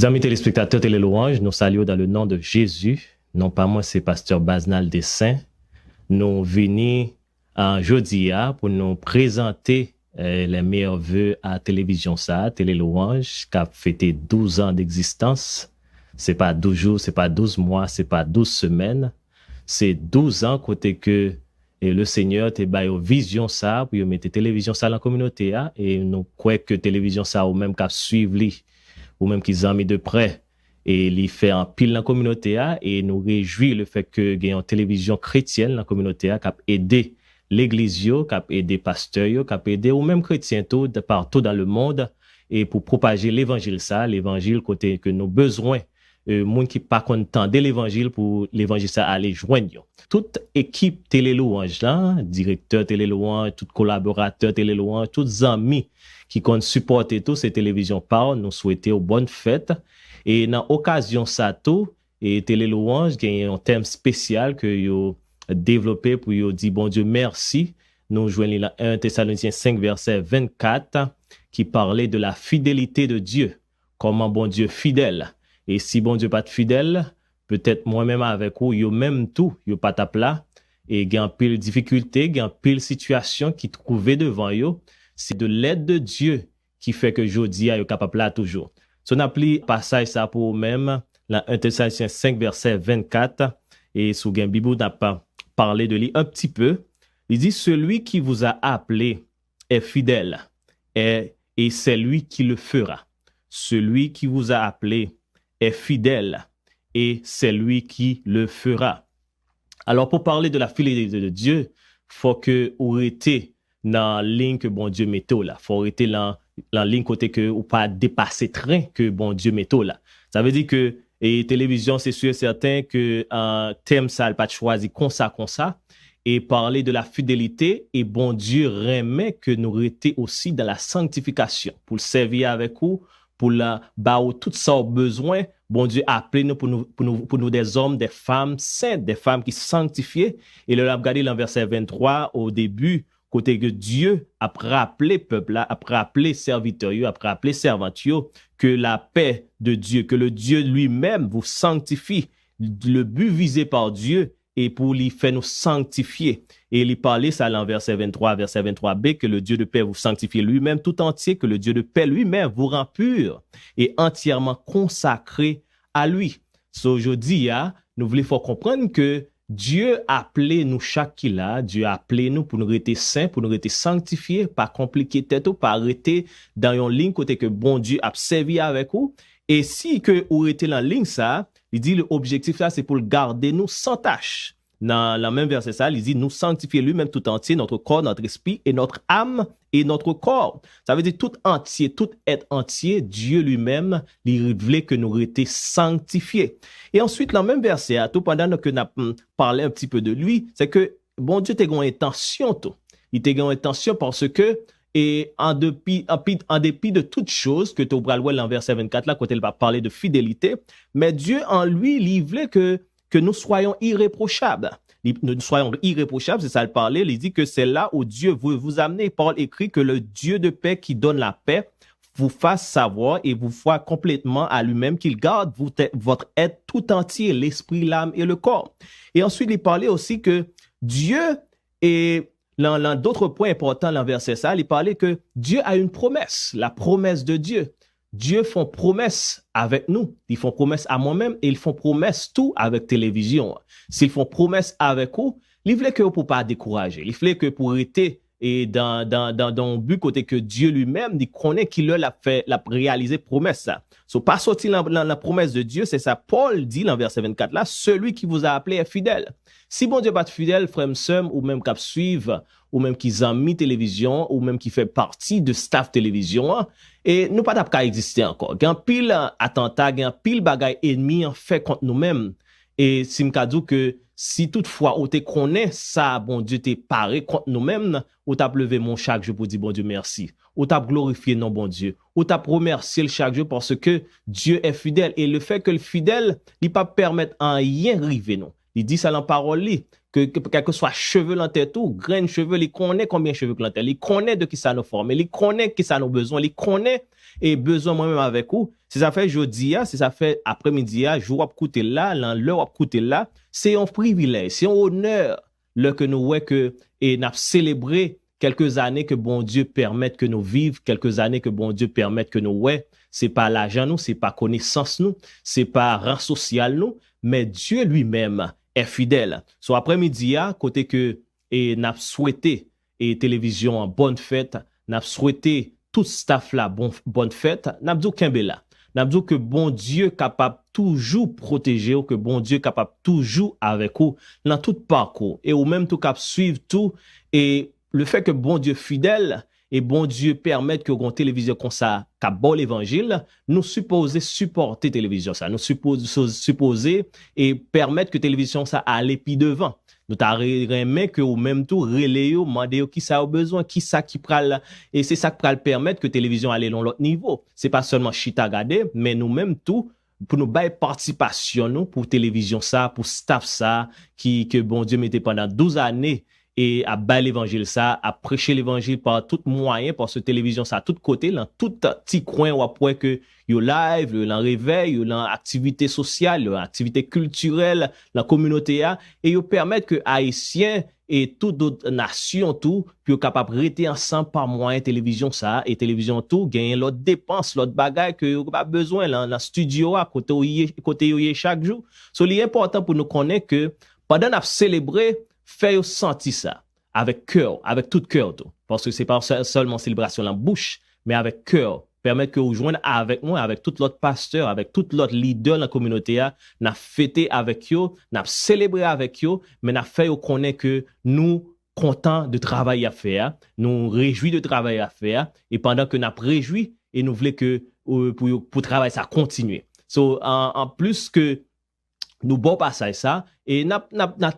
Amis téléspectateurs Télé Louange, nous saluons dans le nom de Jésus. Non pas moi, c'est pasteur Baznal Dessin. Nous venons en jeudi pour nous présenter les meilleurs vœux à Télévision ça, Télé Louange, qui a fêté 12 ans d'existence. C'est pas 12 jours, c'est pas 12 mois, c'est pas 12 semaines. C'est 12 ans côté que le Seigneur te baille vision ça pour mettre Télévision ça dans la communauté et nous croyons que Télévision ça ou même qu'à suivre lui ou même qu'ils ont mis de près et les fait en pile dans la communauté et nous réjouit le fait que il y a une télévision chrétienne dans la communauté qui a aidé l'église qui a aidé pasteurs qui a aidé ou même chrétiens tout de partout dans le monde et pour propager l'évangile ça, l'évangile côté que nous besoin monde qui pas content de l'évangile pour l'évangile ça aller joindre. Toute équipe Télé Louange là, directeur Télé Louange, tout collaborateur Télé Louange, tous amis qui comptent supporter tout ces télévisions par nous souhaiter une bonne fête et dans occasion ça tout et Télé Louange gagne un thème spécial que yo développé pour yo dire bon Dieu merci. Nous joignons là 1 Thessaloniciens 5 verset 24 qui parlait de la fidélité de Dieu. Comment bon Dieu fidèle. Et si bon Dieu pas de fidèle, peut-être moi-même avec vous, yo même tout, yo pas tap là, et gen pile difficulté, gen pile situation qui trouvé devant yo, c'est de l'aide de Dieu qui fait que jodi a yo capable là toujours. Si on appli passage ça pour même, la 1 Thessaloniciens 5 verset 24, et sous gen Bible n'a pas parlé de lui un petit peu, il dit celui qui vous a appelé est fidèle, et c'est lui qui le fera. Celui qui vous a appelé est fidèle et c'est lui qui le fera. Alors, pour parler de la fidélité de Dieu, faut que vous restez dans la ligne que bon Dieu mette là. Faut rester dans la ligne côté que ou pas dépasser train que bon Dieu mette là. Ça veut dire que et télévision, c'est sûr et certain que un thème ça pas choisi comme ça et parler de la fidélité et bon Dieu remet que nous restions aussi dans la sanctification pour le servir avec vous pour la ba ou tout ça besoin bon Dieu a appelé nous pour nous des hommes des femmes saintes des femmes qui sanctifiées et le regarder dans verset 23 au début côté que Dieu a rappelé peuple là a rappelé serviteurs a rappelé servantes que la paix de Dieu que le Dieu lui-même vous sanctifie le but visé par Dieu et pour lui faire nous sanctifier. Et il parlait ça dans verset 23b, que le Dieu de paix vous sanctifie lui-même tout entier, que le Dieu de paix lui-même vous rend pur et entièrement consacré à lui. So, aujourd'hui, nous voulons faire comprendre que Dieu a appelé nous chaque qui là, Dieu a appelé nous pour nous rester saints, pour nous rester sanctifiés, pas compliquer tête ou pas arrêter dans une ligne côté que bon Dieu a servi avec vous. Et si que vous êtes dans la ligne ça, il dit l'objectif là c'est pour le garder nous sans tâche. Dans la même verset ça, il dit nous sanctifier lui-même tout entier, notre corps, notre esprit et notre âme et notre corps. Ça veut dire tout entier, tout être entier, Dieu lui-même, il voulait que nous étions sanctifiés. Et ensuite, dans le même verset, tout pendant que nous avons parlé un petit peu de lui, c'est que bon Dieu t'a une intention tout. Il t'a une intention parce que et en dépit de toutes choses que tu as parlé dans verset 24 là, quand il va parler de fidélité, mais Dieu en lui, il voulait que nous soyons irréprochables. Nous soyons irréprochables, c'est ça le parler. Il dit que c'est là où Dieu veut vous amener. Paul écrit que le Dieu de paix qui donne la paix vous fasse savoir et vous voit complètement à lui-même qu'il garde votre être tout entier, l'esprit, l'âme et le corps. Et ensuite, il parlait aussi que Dieu est l'un d'autres points importants dans le verset ça, il parlait que Dieu a une promesse, la promesse de Dieu. Dieu font promesse avec nous. Ils font promesse à moi-même et ils font promesse tout avec télévision. S'ils font promesse avec vous, il voulait que vous ne pas décourager. Il voulait que pour être et dans le but côté que Dieu lui-même, il connaît qu'il l'a fait, l'a réalisé promesse ça. So, pas sortir dans la promesse de Dieu, c'est ça. Paul dit dans verset 24 là, celui qui vous a appelé est fidèle. Si bon Dieu pas de fidèle, frère Sam, ou même qui suivent, ou même qui ont mis télévision, ou même qui fait partie de staff télévision, et nous pas d'ap exister encore. Il y a un pile attentat, il y a un pile bagay ennemi en fait contre nous-mêmes. Et si m'ka dit que si toutefois on te connaît ça, bon Dieu t'est paré contre nous-mêmes, ou t'as levé mon chaque jour pour dire bon Dieu merci. Ou t'as glorifié non bon Dieu. Ou t'as remercié le chaque jour parce que Dieu est fidèle. Et le fait que le fidèle, il pas permettre en rien arriver non. Il dit ça dans la parole, quel que soit cheveux dans tête ou grain de cheveux, il connaît combien de cheveux dans tête, il connaît de qui ça nous forme, il connaît qui ça nous besoin, il connaît et besoin moi-même avec vous. C'est ça fait jeudi, c'est ça fait après-midi, jour à côté là, l'heure à côté là, c'est un privilège, c'est un honneur le que nous ouais que et n'a célébré quelques années que bon Dieu permette que nous vivions, quelques années que bon Dieu permette que nous ouais, c'est pas l'argent nous, c'est pas connaissance nous, c'est pas rang social nous, mais Dieu lui-même est fidèle. So après-midi, côté que et n'a souhaité et télévision en bonne fête, n'a souhaité tout staff là bonne fête, n'a dit Kembela. N'a dit que bon Dieu capable toujours protéger ou que bon Dieu capable toujours avec vous dans tout parcours et ou même tout cap suivre tout et le fait que bon Dieu fidèle et bon Dieu permette que une télévision comme ça qu'a bon l'évangile, nous supposer supporter télévision ça, nous supposer et permettre que télévision ça aille puis devant. Nous t'arriverons que ou même tout relayer ou demander qui ça a besoin, qui ça qui pral et c'est ça qui pral permettre que télévision aille dans l'autre niveau. C'est pas seulement chita regarder, mais nous même tout pour nous bailler participation nous pour télévision ça, pour staff ça que bon Dieu mettait pendant 12 années et à bâiller l'évangile ça, à prêcher l'évangile par tout moyen, par ce télévision ça à tout côté, dans tout petit coin ou après que yo live, yo dans réveil, yo dans activité sociale, yo activité culturelle, la communauté a et yo permettre que haïtiens et toutes d'autres nations tout puis capable rester ensemble par moyen télévision ça et télévision tout gagner l'autre dépense l'autre bagaille que yo pas besoin là dans studio à côté chaque jour. So li important pour nous connaître que pendant n'a célébrer fait sentir ça avec cœur, avec tout cœur tout parce que c'est pas seulement célébration en bouche mais avec cœur permettre que vous joignez avec moi avec tout l'autre pasteur avec tout l'autre leader dans la communauté n'a fêté avec eux n'a célébré avec eux mais n'a fait connaître que nous contents de travail à faire nous réjouis de travail à faire et pendant que n'a réjoui et nous voulons que pour travail ça continue so en plus que nous bon passage ça et n'a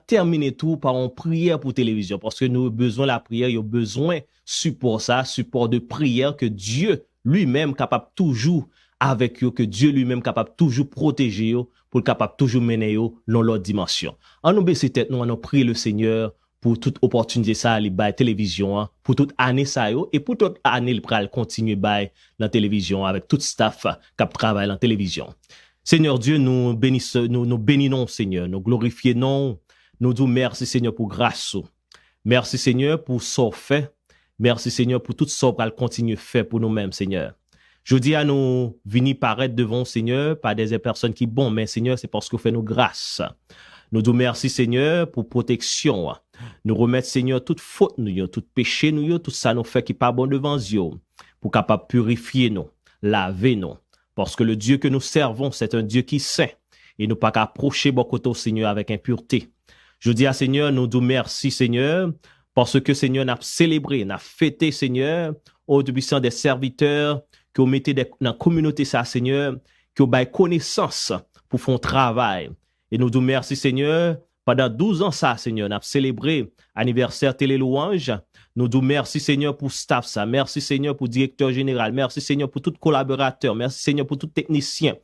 terminé tout par une prière pour télévision parce que nous avons besoin de la prière, il y a besoin support ça, support de prière que Dieu lui-même capable toujours avec eux, que Dieu lui-même capable toujours protéger eux pour capable toujours mener eux dans l'autre dimension. En nous baisser tête nous on prie le Seigneur pour toute opportunité ça aller bailler télévision pour toute année ça yo et pour toute année il pral continuer bailler dans télévision avec tout staff qui travaille dans télévision. Seigneur Dieu, nous bénissons, nous bénissons, Seigneur, nous glorifions, nous disons merci, Seigneur, pour grâce. Merci, Seigneur, pour ce fait. Merci, Seigneur, pour tout ce qu'on continue à faire pour nous-mêmes, Seigneur. Je dis à nous venir paraître devant, Seigneur, pas des personnes qui bon, mais Seigneur, c'est parce que vous faites nos grâces. Nous disons merci, Seigneur, pour protection. Nous remettre, Seigneur, toute faute, nous, tout péché, nous, tout ça nous fait qui pas bon devant Dieu, pour capable purifier nous, laver nous. Parce que le Dieu que nous servons, c'est un Dieu qui sait. Et nous pas qu'à approcher beaucoup au Seigneur avec impureté. Je dis à Seigneur, nous disons merci Seigneur, parce que Seigneur n'a célébré, n'a fêté Seigneur, au puissant des serviteurs, que vous mettez dans la communauté ça Seigneur, que vous avez connaissance pour faire un travail. Et nous disons merci Seigneur, pendant 12 ans ça Seigneur, n'a célébré anniversaire Télé Louange. Nous disons merci Seigneur pour staff ça. Merci Seigneur pour directeur général. Merci Seigneur pour tout collaborateur. Merci Seigneur pour tout technicien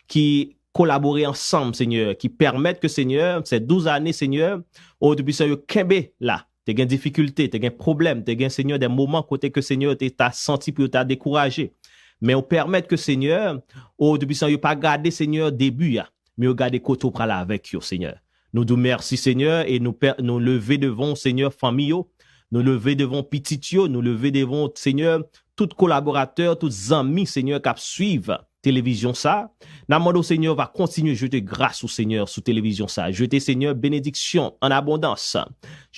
qui collaborent ensemble Seigneur, qui permettent que Seigneur, ces 12 années Seigneur, depuis ça yo kembe là, t'es gain difficulté, t'es gain problème, t'es gain Seigneur des moments côté que Seigneur t'as senti puis t'as découragé. Mais on permet que Seigneur, depuis ça yo pas garder Seigneur début ya, mais on garder côté pour là avec yo Seigneur. Nous disons merci Seigneur et nous lever devant Seigneur famille yo. Nous lever devant Petitio, nous lever devant, Seigneur, tout collaborateur, tous amis, Seigneur, qui suivent télévision ça. Namando, Seigneur, va continuer à jeter grâce au Seigneur sous télévision ça. Jeter, Seigneur, bénédiction en abondance.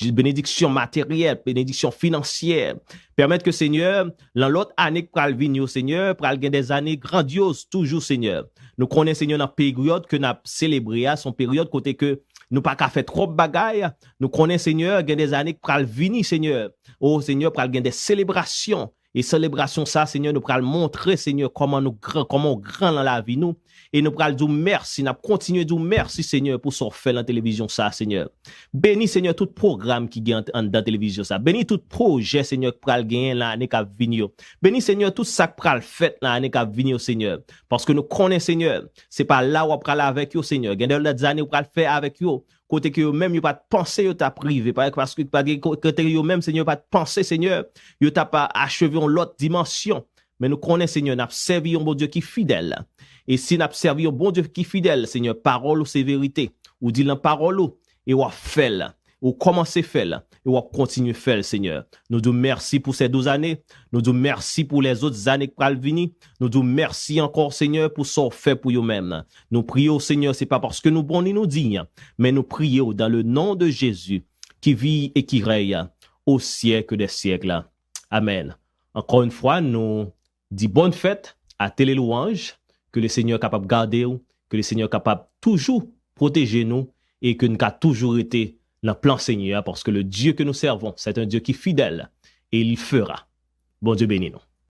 Bénédiction matérielle, bénédiction financière. Permettre que, Seigneur, dans l'autre année que pral venir, Seigneur, pral gagner des années grandioses, toujours, Seigneur. Nous connaissons, Seigneur, dans la période que nous avons célébré, son période côté que nous pas qu'à faire trop de bagailles. Nous connaissons, Seigneur, il y a des années qui pral venir, Seigneur. Oh, Seigneur, pral gagner des célébrations. Et célébration ça, Seigneur, nous pral montrer, Seigneur, comment on grand dans la vie, nous. Et nous pral dire merci, nous continuer de dire merci, Seigneur, pour ce fait dans la télévision ça, Seigneur. Bénis, Seigneur, tout programme qui gagne dans la télévision ça. Bénis tout projet, Seigneur, qui pral gagner l'année qui venir. Bénis, Seigneur, tout ça qui pral fait l'année qui venir, Seigneur. Parce que nous connaissons, Seigneur, c'est pas là où on pral avec vous, Seigneur. Il y a des années où pral faire avec vous. côté que eux-mêmes, ils pas de pensée, ils t'a privé, parce que côté eux-mêmes, Seigneur, pas de pensée, Seigneur, ils t'a pas achevé en l'autre dimension. Mais nous connaissons, Seigneur, n'a servi un bon Dieu qui est fidèle. Et si n'a servi un bon Dieu qui est fidèle, Seigneur, parole ou c'est vérité, ou dit la parole ou, et ou fait là, ou commencer faire là, et ou continuer faire, Seigneur. Nous disons merci pour ces 12 années. Nous disons merci pour les autres années qui vont venir. Nous disons merci encore, Seigneur, pour ce fait pour nous-mêmes. Nous prions, Seigneur, c'est pas parce que nous bons ni nous dignes, mais nous prions dans le nom de Jésus, qui vit et qui règne au siècle des siècles. Amen. Encore une fois, nous disons bonne fête à Télé Louange, que le Seigneur est capable de garder, que le Seigneur est capable toujours protéger nous et que nous avons toujours été dans le plan Seigneur parce que le Dieu que nous servons, c'est un Dieu qui est fidèle et il fera. Bon Dieu bénis nous.